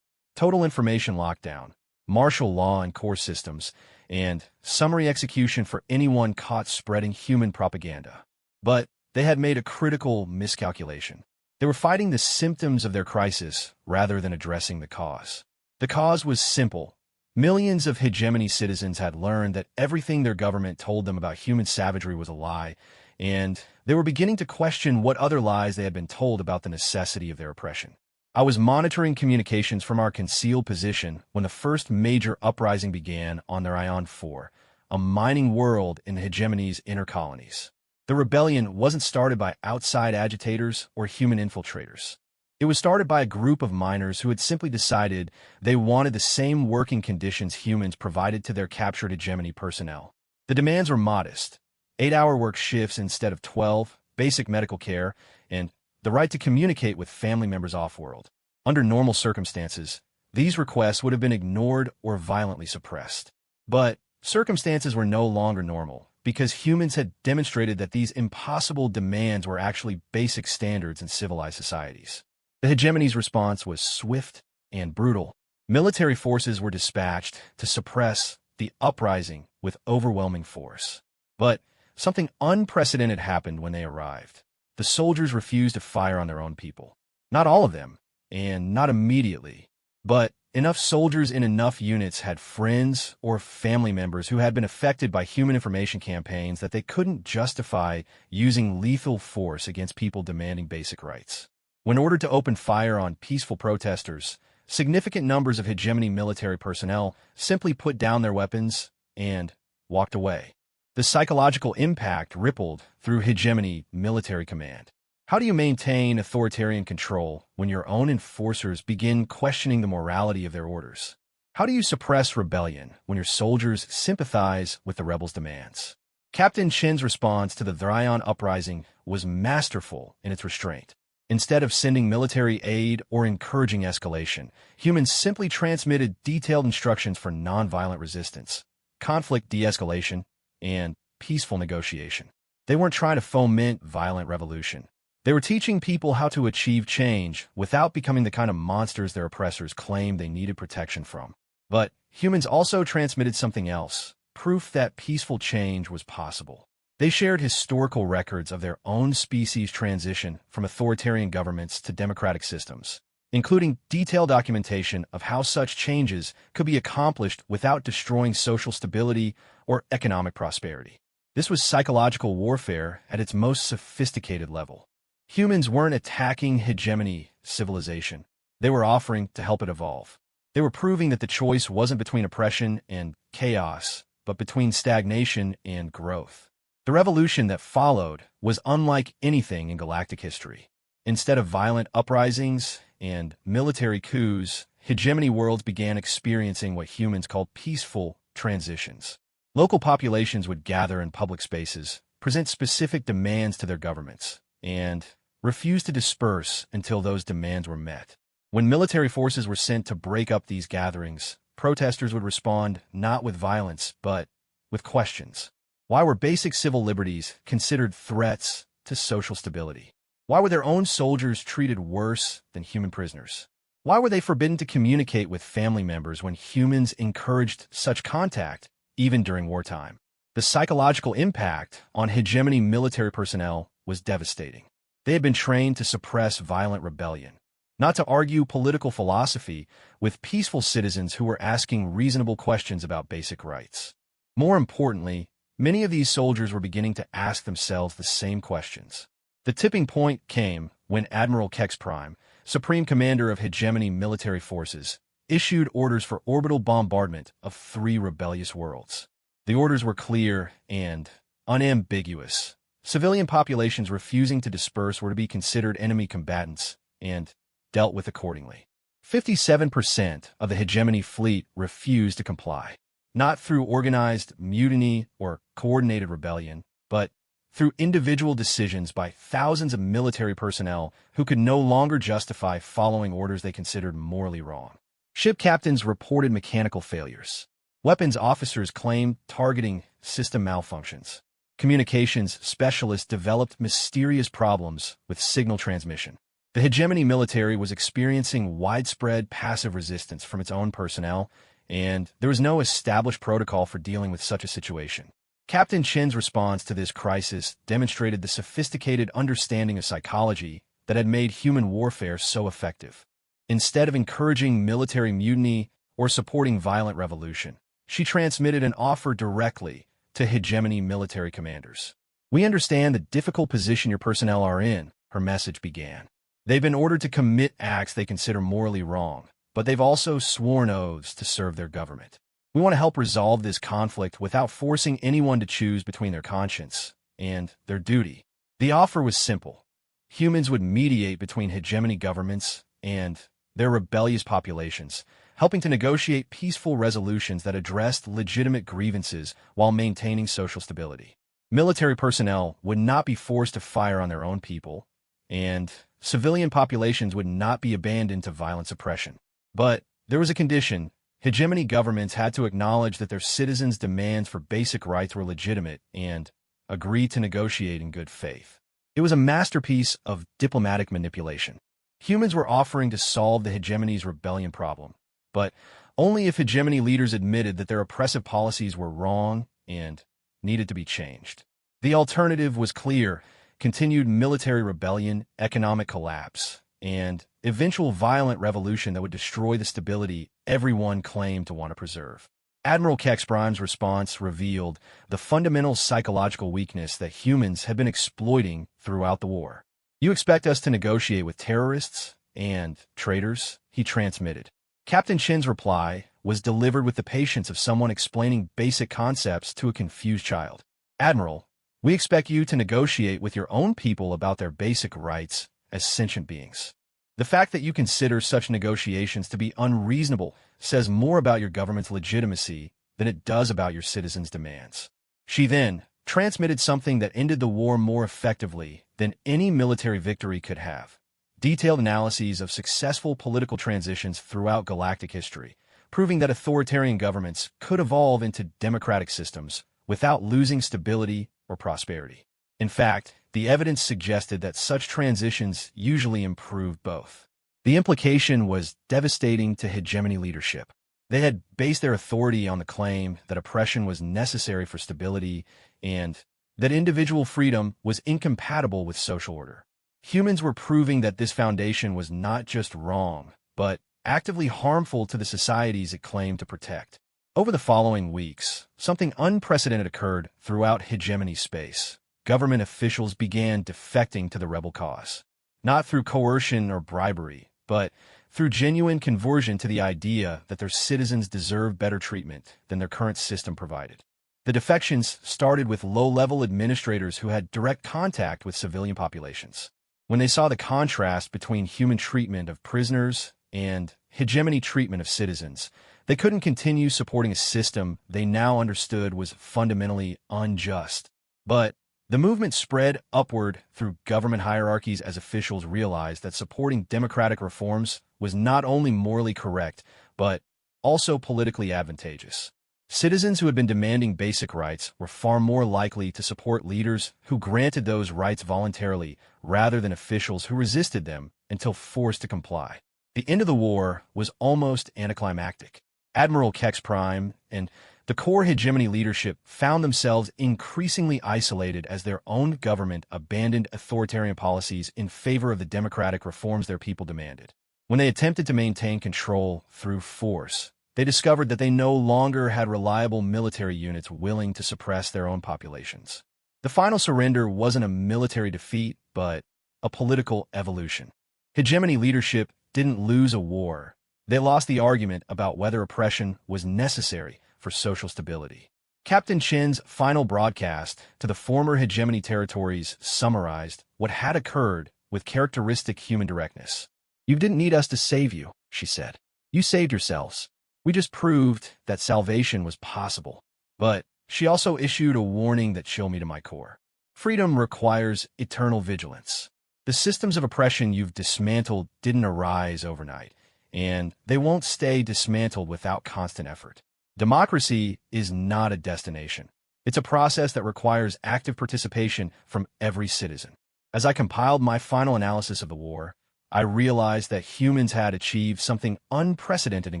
Total information lockdown, martial law and core systems, and summary execution for anyone caught spreading human propaganda. But they had made a critical miscalculation. They were fighting the symptoms of their crisis rather than addressing the cause. The cause was simple. Millions of hegemony citizens had learned that everything their government told them about human savagery was a lie, and they were beginning to question what other lies they had been told about the necessity of their oppression. I was monitoring communications from our concealed position when the first major uprising began on their Ion 4, a mining world in the hegemony's inner colonies. The rebellion wasn't started by outside agitators or human infiltrators. It was started by a group of miners who had simply decided they wanted the same working conditions humans provided to their captured hegemony personnel. The demands were modest: 8-hour work shifts instead of 12, basic medical care, and the right to communicate with family members off-world. Under normal circumstances, these requests would have been ignored or violently suppressed. But circumstances were no longer normal, because humans had demonstrated that these impossible demands were actually basic standards in civilized societies. The hegemony's response was swift and brutal. Military forces were dispatched to suppress the uprising with overwhelming force. But something unprecedented happened when they arrived. The soldiers refused to fire on their own people. Not all of them, and not immediately, but enough soldiers in enough units had friends or family members who had been affected by human information campaigns that they couldn't justify using lethal force against people demanding basic rights. When ordered to open fire on peaceful protesters, significant numbers of hegemony military personnel simply put down their weapons and walked away. The psychological impact rippled through hegemony military command. How do you maintain authoritarian control when your own enforcers begin questioning the morality of their orders? How do you suppress rebellion when your soldiers sympathize with the rebels' demands? Captain Chin's response to the Defiant uprising was masterful in its restraint. Instead of sending military aid or encouraging escalation, humans simply transmitted detailed instructions for nonviolent resistance, conflict de-escalation, and peaceful negotiation. They weren't trying to foment violent revolution. They were teaching people how to achieve change without becoming the kind of monsters their oppressors claimed they needed protection from. But humans also transmitted something else, proof that peaceful change was possible. They shared historical records of their own species' transition from authoritarian governments to democratic systems, including detailed documentation of how such changes could be accomplished without destroying social stability or economic prosperity. This was psychological warfare at its most sophisticated level. Humans weren't attacking hegemony civilization. They were offering to help it evolve. They were proving that the choice wasn't between oppression and chaos, but between stagnation and growth. The revolution that followed was unlike anything in galactic history. Instead of violent uprisings and military coups, hegemony worlds began experiencing what humans called peaceful transitions. Local populations would gather in public spaces, present specific demands to their governments, and refuse to disperse until those demands were met. When military forces were sent to break up these gatherings, protesters would respond not with violence, but with questions. Why were basic civil liberties considered threats to social stability? Why were their own soldiers treated worse than human prisoners? Why were they forbidden to communicate with family members when humans encouraged such contact, even during wartime? The psychological impact on hegemony military personnel was devastating. They had been trained to suppress violent rebellion, not to argue political philosophy with peaceful citizens who were asking reasonable questions about basic rights. More importantly, many of these soldiers were beginning to ask themselves the same questions. The tipping point came when Admiral Kex Prime, Supreme Commander of Hegemony Military Forces, issued orders for orbital bombardment of 3 rebellious worlds. The orders were clear and unambiguous. Civilian populations refusing to disperse were to be considered enemy combatants and dealt with accordingly. 57% of the hegemony fleet refused to comply, not through organized mutiny or coordinated rebellion, but through individual decisions by thousands of military personnel who could no longer justify following orders they considered morally wrong. Ship captains reported mechanical failures. Weapons officers claimed targeting system malfunctions. Communications specialists developed mysterious problems with signal transmission. The hegemony military was experiencing widespread passive resistance from its own personnel, and there was no established protocol for dealing with such a situation. Captain Chin's response to this crisis demonstrated the sophisticated understanding of psychology that had made human warfare so effective. Instead of encouraging military mutiny or supporting violent revolution, she transmitted an offer directly to hegemony military commanders. "We understand the difficult position your personnel are in," her message began. "They've been ordered to commit acts they consider morally wrong, but they've also sworn oaths to serve their government. We want to help resolve this conflict without forcing anyone to choose between their conscience and their duty." The offer was simple. Humans would mediate between hegemony governments and their rebellious populations, helping to negotiate peaceful resolutions that addressed legitimate grievances while maintaining social stability. Military personnel would not be forced to fire on their own people, and civilian populations would not be abandoned to violent suppression. But there was a condition. Hegemony governments had to acknowledge that their citizens' demands for basic rights were legitimate and agree to negotiate in good faith. It was a masterpiece of diplomatic manipulation. Humans were offering to solve the hegemony's rebellion problem, but only if hegemony leaders admitted that their oppressive policies were wrong and needed to be changed. The alternative was clear: continued military rebellion, economic collapse, and eventual violent revolution that would destroy the stability everyone claimed to want to preserve. Admiral Kex Prime's response revealed the fundamental psychological weakness that humans had been exploiting throughout the war. "You expect us to negotiate with terrorists and traitors?" he transmitted. Captain Chin's reply was delivered with the patience of someone explaining basic concepts to a confused child. "Admiral, we expect you to negotiate with your own people about their basic rights as sentient beings." The fact that you consider such negotiations to be unreasonable says more about your government's legitimacy than it does about your citizens' demands. She then transmitted something that ended the war more effectively than any military victory could have. Detailed analyses of successful political transitions throughout galactic history, proving that authoritarian governments could evolve into democratic systems without losing stability or prosperity. In fact, the evidence suggested that such transitions usually improved both. The implication was devastating to hegemony leadership. They had based their authority on the claim that oppression was necessary for stability and that individual freedom was incompatible with social order. Humans were proving that this foundation was not just wrong, but actively harmful to the societies it claimed to protect. Over the following weeks, something unprecedented occurred throughout hegemony space. Government officials began defecting to the rebel cause, not through coercion or bribery, but through genuine conversion to the idea that their citizens deserve better treatment than their current system provided. The defections started with low-level administrators who had direct contact with civilian populations. When they saw the contrast between human treatment of prisoners and hegemony treatment of citizens, they couldn't continue supporting a system they now understood was fundamentally unjust. But the movement spread upward through government hierarchies as officials realized that supporting democratic reforms was not only morally correct, but also politically advantageous. Citizens who had been demanding basic rights were far more likely to support leaders who granted those rights voluntarily rather than officials who resisted them until forced to comply. The end of the war was almost anticlimactic. Admiral Kex Prime and the core hegemony leadership found themselves increasingly isolated as their own government abandoned authoritarian policies in favor of the democratic reforms their people demanded. When they attempted to maintain control through force, they discovered that they no longer had reliable military units willing to suppress their own populations. The final surrender wasn't a military defeat, but a political evolution. Hegemony leadership didn't lose a war. They lost the argument about whether oppression was necessary for social stability. Captain Chen's final broadcast to the former hegemony territories summarized what had occurred with characteristic human directness. "You didn't need us to save you," she said. "You saved yourselves. We just proved that salvation was possible." But she also issued a warning that chilled me to my core. Freedom requires eternal vigilance. The systems of oppression you've dismantled didn't arise overnight, and they won't stay dismantled without constant effort. Democracy is not a destination. It's a process that requires active participation from every citizen. As I compiled my final analysis of the war, I realized that humans had achieved something unprecedented in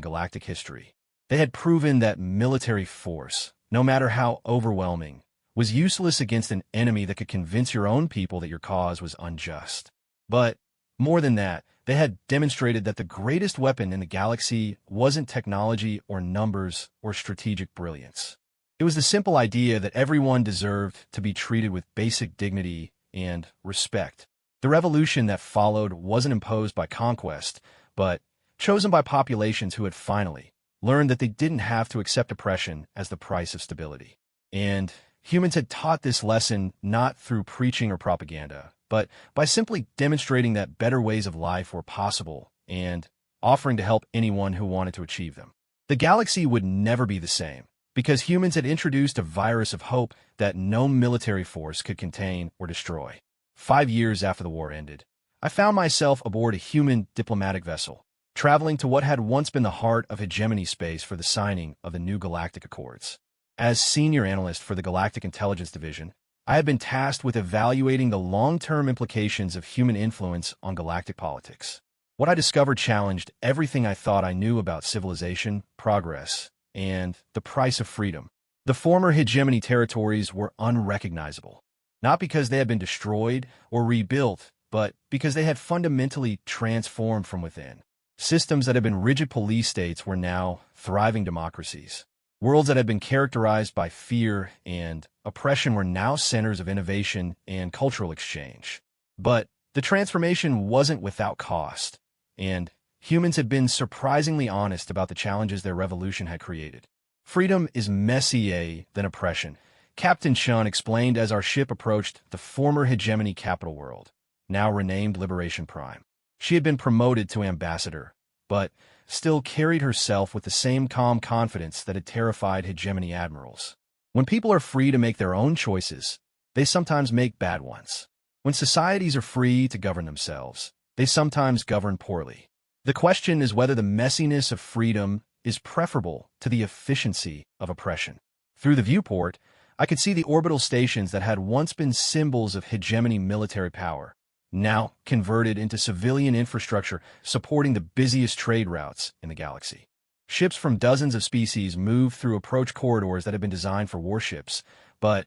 galactic history. They had proven that military force, no matter how overwhelming, was useless against an enemy that could convince your own people that your cause was unjust. But more than that, they had demonstrated that the greatest weapon in the galaxy wasn't technology or numbers or strategic brilliance. It was the simple idea that everyone deserved to be treated with basic dignity and respect. The revolution that followed wasn't imposed by conquest, but chosen by populations who had finally learned that they didn't have to accept oppression as the price of stability. And humans had taught this lesson not through preaching or propaganda, but by simply demonstrating that better ways of life were possible and offering to help anyone who wanted to achieve them. The galaxy would never be the same, because humans had introduced a virus of hope that no military force could contain or destroy. 5 years after the war ended, I found myself aboard a human diplomatic vessel, traveling to what had once been the heart of hegemony space for the signing of the new Galactic Accords. As senior analyst for the Galactic Intelligence Division, I had been tasked with evaluating the long-term implications of human influence on galactic politics. What I discovered challenged everything I thought I knew about civilization, progress, and the price of freedom. The former hegemony territories were unrecognizable, not because they had been destroyed or rebuilt, but because they had fundamentally transformed from within. Systems that had been rigid police states were now thriving democracies. Worlds that had been characterized by fear and oppression were now centers of innovation and cultural exchange. But the transformation wasn't without cost, and humans had been surprisingly honest about the challenges their revolution had created. Freedom is messier than oppression, Captain Chen explained as our ship approached the former hegemony capital world, now renamed Liberation Prime. She had been promoted to ambassador, but still carried herself with the same calm confidence that had terrified hegemony admirals. When people are free to make their own choices, they sometimes make bad ones. When societies are free to govern themselves, they sometimes govern poorly. The question is whether the messiness of freedom is preferable to the efficiency of oppression. Through the viewport, I could see the orbital stations that had once been symbols of hegemony military power, now converted into civilian infrastructure supporting the busiest trade routes in the galaxy. Ships from dozens of species moved through approach corridors that had been designed for warships, but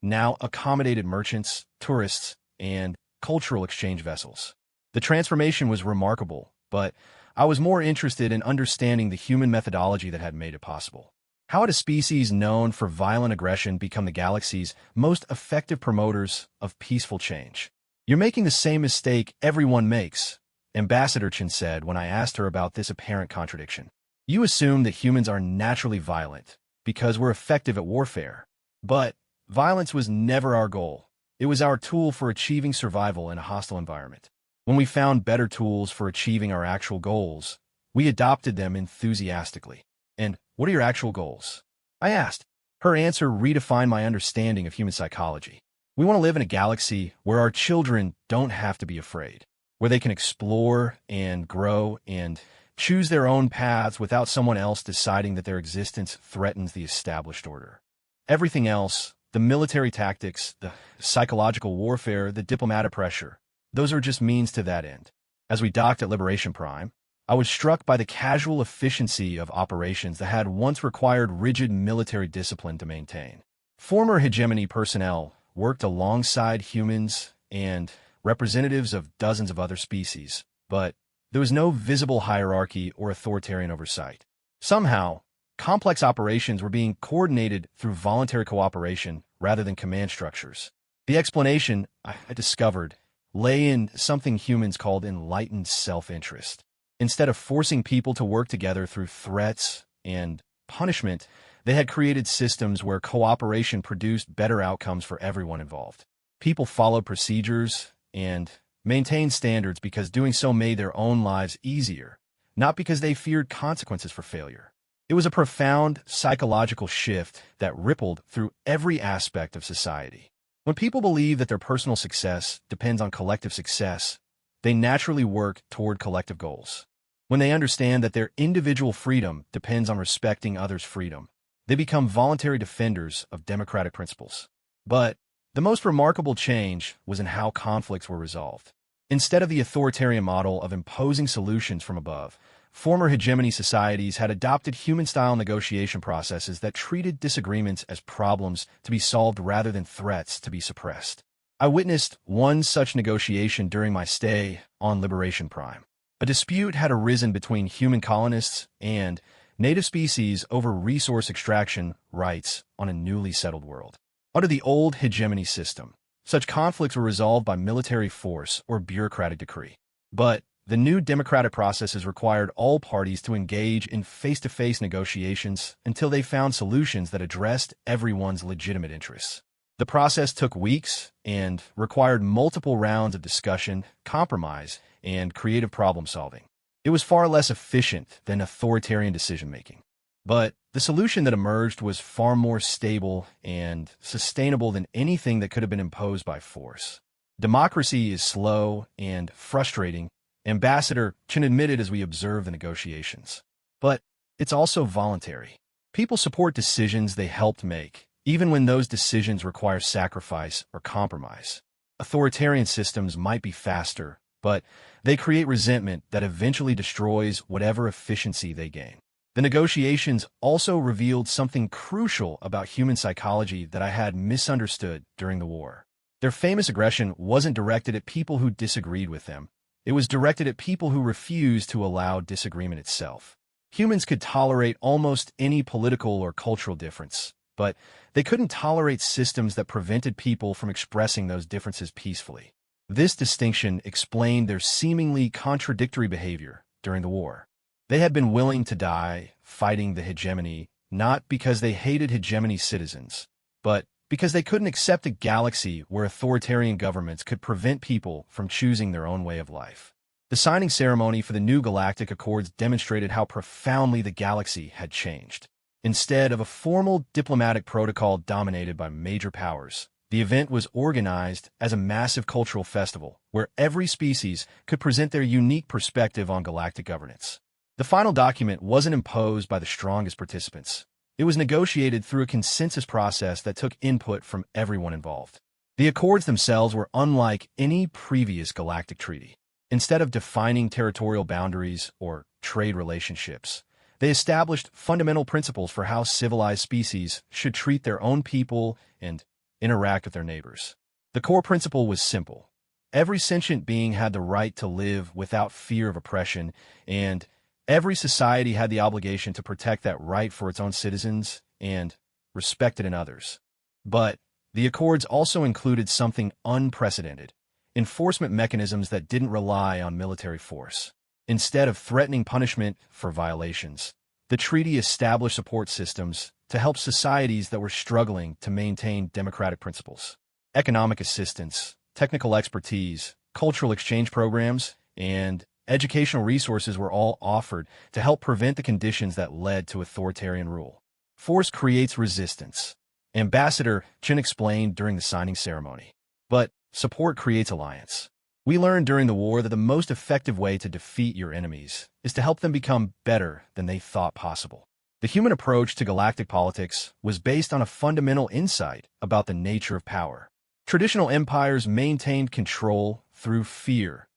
now accommodated merchants, tourists, and cultural exchange vessels. The transformation was remarkable, but I was more interested in understanding the human methodology that had made it possible. How had a species known for violent aggression become the galaxy's most effective promoters of peaceful change? "You're making the same mistake everyone makes," Ambassador Chen said when I asked her about this apparent contradiction. "You assume that humans are naturally violent because we're effective at warfare. But violence was never our goal. It was our tool for achieving survival in a hostile environment. When we found better tools for achieving our actual goals, we adopted them enthusiastically." "And what are your actual goals?" I asked. Her answer redefined my understanding of human psychology. "We want to live in a galaxy where our children don't have to be afraid, where they can explore and grow and choose their own paths without someone else deciding that their existence threatens the established order. Everything else, the military tactics, the psychological warfare, the diplomatic pressure, those are just means to that end." As we docked at Liberation Prime, I was struck by the casual efficiency of operations that had once required rigid military discipline to maintain. Former hegemony personnel worked alongside humans and representatives of dozens of other species, but there was no visible hierarchy or authoritarian oversight. Somehow, complex operations were being coordinated through voluntary cooperation rather than command structures. The explanation, I discovered, lay in something humans called enlightened self-interest. Instead of forcing people to work together through threats and punishment, they had created systems where cooperation produced better outcomes for everyone involved. People followed procedures and maintained standards because doing so made their own lives easier, not because they feared consequences for failure. It was a profound psychological shift that rippled through every aspect of society. When people believe that their personal success depends on collective success, they naturally work toward collective goals. When they understand that their individual freedom depends on respecting others' freedom, they become voluntary defenders of democratic principles. But the most remarkable change was in how conflicts were resolved. Instead of the authoritarian model of imposing solutions from above, former hegemony societies had adopted human-style negotiation processes that treated disagreements as problems to be solved rather than threats to be suppressed. I witnessed one such negotiation during my stay on Liberation Prime. A dispute had arisen between human colonists and native species over resource extraction rights on a newly settled world. Under the old hegemony system, such conflicts were resolved by military force or bureaucratic decree. But the new democratic processes required all parties to engage in face-to-face negotiations until they found solutions that addressed everyone's legitimate interests. The process took weeks and required multiple rounds of discussion, compromise, and creative problem-solving. It was far less efficient than authoritarian decision-making. But the solution that emerged was far more stable and sustainable than anything that could have been imposed by force. Democracy is slow and frustrating, Ambassador Chen admitted as we observed the negotiations. But it's also voluntary. People support decisions they helped make, even when those decisions require sacrifice or compromise. Authoritarian systems might be faster, but they create resentment that eventually destroys whatever efficiency they gain. The negotiations also revealed something crucial about human psychology that I had misunderstood during the war. Their famous aggression wasn't directed at people who disagreed with them. It was directed at people who refused to allow disagreement itself. Humans could tolerate almost any political or cultural difference, but they couldn't tolerate systems that prevented people from expressing those differences peacefully. This distinction explained their seemingly contradictory behavior during the war. They had been willing to die fighting the hegemony, not because they hated hegemony citizens, but because they couldn't accept a galaxy where authoritarian governments could prevent people from choosing their own way of life. The signing ceremony for the new galactic accords demonstrated how profoundly the galaxy had changed. Instead of a formal diplomatic protocol dominated by major powers, the event was organized as a massive cultural festival where every species could present their unique perspective on galactic governance. The final document wasn't imposed by the strongest participants. It was negotiated through a consensus process that took input from everyone involved. The accords themselves were unlike any previous galactic treaty. Instead of defining territorial boundaries or trade relationships, they established fundamental principles for how civilized species should treat their own people and interact with their neighbors. The core principle was simple. Every sentient being had the right to live without fear of oppression, and every society had the obligation to protect that right for its own citizens and respect it in others. But the accords also included something unprecedented: enforcement mechanisms that didn't rely on military force. Instead of threatening punishment for violations, the treaty established support systems to help societies that were struggling to maintain democratic principles. Economic assistance, technical expertise, cultural exchange programs, and educational resources were all offered to help prevent the conditions that led to authoritarian rule. Force creates resistance, Ambassador Chen explained during the signing ceremony. But support creates alliance. We learned during the war that the most effective way to defeat your enemies is to help them become better than they thought possible. The human approach to galactic politics was based on a fundamental insight about the nature of power. Traditional empires maintained control through fear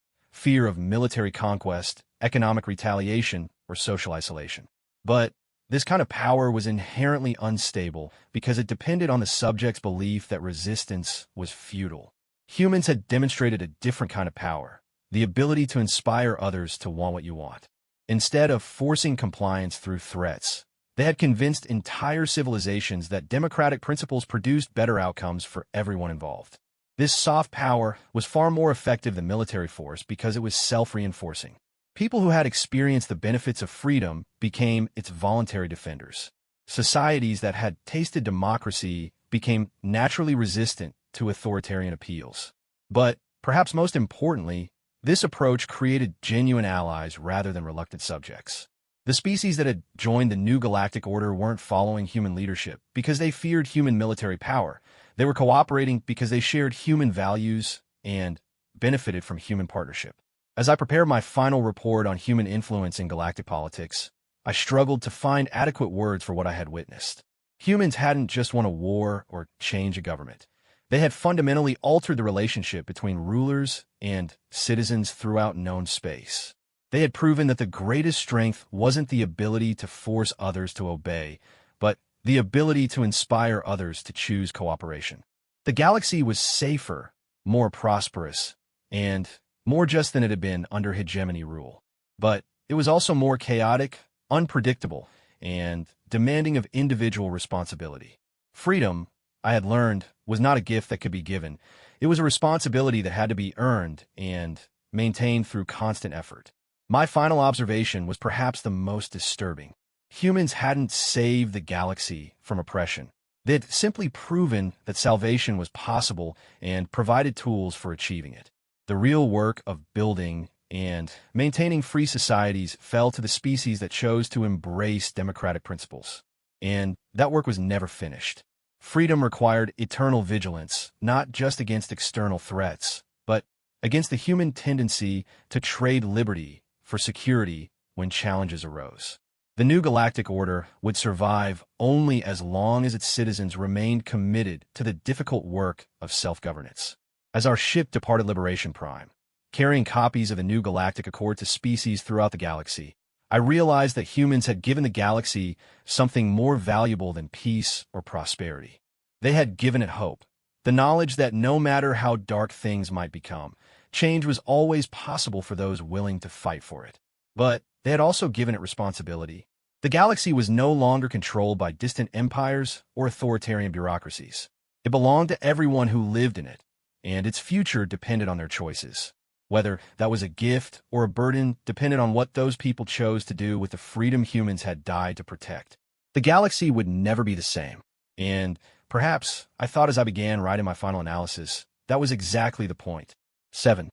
of military conquest, economic retaliation, or social isolation. But this kind of power was inherently unstable because it depended on the subject's belief that resistance was futile. Humans had demonstrated a different kind of power, the ability to inspire others to want what you want. Instead of forcing compliance through threats, they had convinced entire civilizations that democratic principles produced better outcomes for everyone involved. This soft power was far more effective than military force because it was self-reinforcing. People who had experienced the benefits of freedom became its voluntary defenders. Societies that had tasted democracy became naturally resistant to authoritarian appeals. But, perhaps most importantly, this approach created genuine allies rather than reluctant subjects. The species that had joined the new galactic order weren't following human leadership because they feared human military power. They were cooperating because they shared human values and benefited from human partnership. As I prepared my final report on human influence in galactic politics, I struggled to find adequate words for what I had witnessed. Humans hadn't just won a war or changed a government. They had fundamentally altered the relationship between rulers and citizens throughout known space. They had proven that the greatest strength wasn't the ability to force others to obey, but the ability to inspire others to choose cooperation. The galaxy was safer, more prosperous, and more just than it had been under hegemony rule. But it was also more chaotic, unpredictable, and demanding of individual responsibility. Freedom, I had learned, was not a gift that could be given. It was a responsibility that had to be earned and maintained through constant effort. My final observation was perhaps the most disturbing. Humans hadn't saved the galaxy from oppression. They had simply proven that salvation was possible and provided tools for achieving it. The real work of building and maintaining free societies fell to the species that chose to embrace democratic principles. And that work was never finished. Freedom required eternal vigilance, not just against external threats, but against the human tendency to trade liberty for security when challenges arose. The new galactic order would survive only as long as its citizens remained committed to the difficult work of self-governance. As our ship departed Liberation Prime, carrying copies of the new galactic accord to species throughout the galaxy, I realized that humans had given the galaxy something more valuable than peace or prosperity. They had given it hope, the knowledge that no matter how dark things might become, change was always possible for those willing to fight for it. But they had also given it responsibility. The galaxy was no longer controlled by distant empires or authoritarian bureaucracies. It belonged to everyone who lived in it, and its future depended on their choices. Whether that was a gift or a burden depended on what those people chose to do with the freedom humans had died to protect. The galaxy would never be the same. And perhaps, I thought as I began writing my final analysis, that was exactly the point. 7.